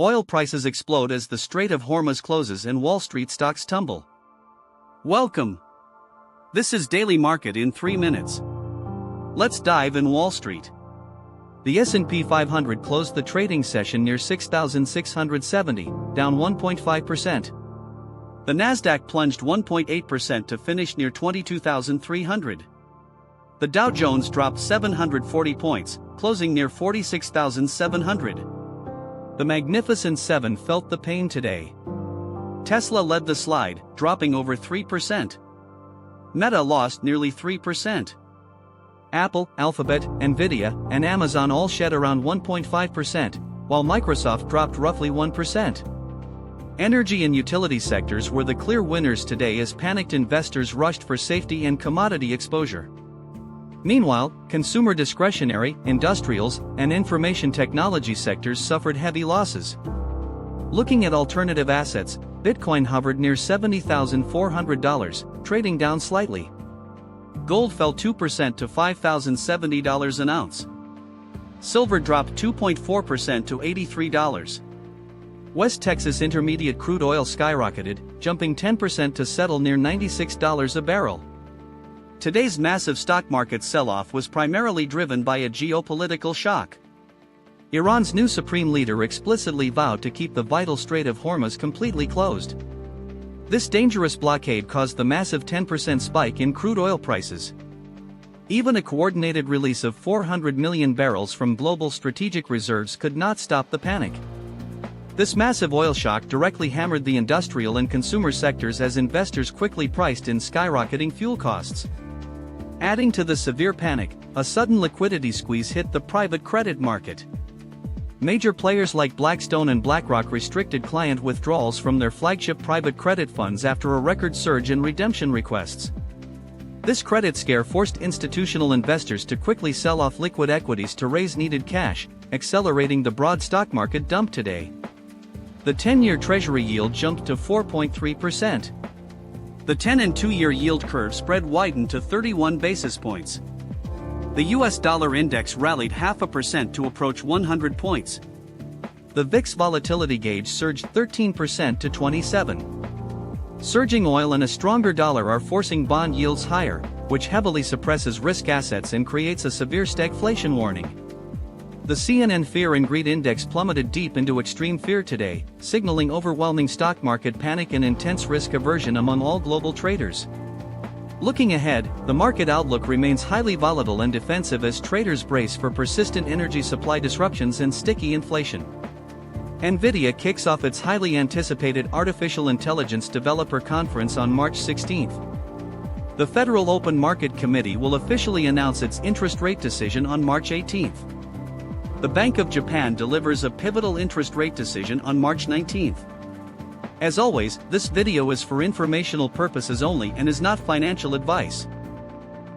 Oil prices explode as the Strait of Hormuz closes and Wall Street stocks tumble. Welcome. This is Daily Market in 3 minutes. Let's dive in Wall Street. The S&P 500 closed the trading session near 6,670, down 1.5%. The Nasdaq plunged 1.8% to finish near 22,300. The Dow Jones dropped 740 points, closing near 46,700. The Magnificent Seven felt the pain today. Tesla led the slide, dropping over 3%. Meta lost nearly 3%. Apple, Alphabet, Nvidia, and Amazon all shed around 1.5%, while Microsoft dropped roughly 1%. Energy and utility sectors were the clear winners today as panicked investors rushed for safety and commodity exposure. Meanwhile, consumer discretionary, industrials, and information technology sectors suffered heavy losses. Looking at alternative assets, Bitcoin hovered near $70,400, trading down slightly. Gold fell 2% to $5,070 an ounce. Silver dropped 2.4% to $83. West Texas Intermediate crude oil skyrocketed, jumping 10% to settle near $96 a barrel. Today's massive stock market sell-off was primarily driven by a geopolitical shock. Iran's new supreme leader explicitly vowed to keep the vital Strait of Hormuz completely closed. This dangerous blockade caused the massive 10% spike in crude oil prices. Even a coordinated release of 400 million barrels from global strategic reserves could not stop the panic. This massive oil shock directly hammered the industrial and consumer sectors as investors quickly priced in skyrocketing fuel costs. Adding to the severe panic, a sudden liquidity squeeze hit the private credit market. Major players like Blackstone and BlackRock restricted client withdrawals from their flagship private credit funds after a record surge in redemption requests. This credit scare forced institutional investors to quickly sell off liquid equities to raise needed cash, accelerating the broad stock market dump today. The 10-year Treasury yield jumped to 4.3%. The 10- and 2-year yield curve spread widened to 31 basis points. The US dollar index rallied 0.5% to approach 100 points. The VIX volatility gauge surged 13% to 27. Surging oil and a stronger dollar are forcing bond yields higher, which heavily suppresses risk assets and creates a severe stagflation warning. The CNN Fear and Greed Index plummeted deep into extreme fear today, signaling overwhelming stock market panic and intense risk aversion among all global traders. Looking ahead, the market outlook remains highly volatile and defensive as traders brace for persistent energy supply disruptions and sticky inflation. Nvidia kicks off its highly anticipated Artificial Intelligence Developer Conference on March 16. The Federal Open Market Committee will officially announce its interest rate decision on March 18. The Bank of Japan delivers a pivotal interest rate decision on March 19. As always, this video is for informational purposes only and is not financial advice.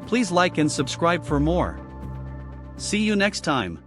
Please like and subscribe for more. See you next time.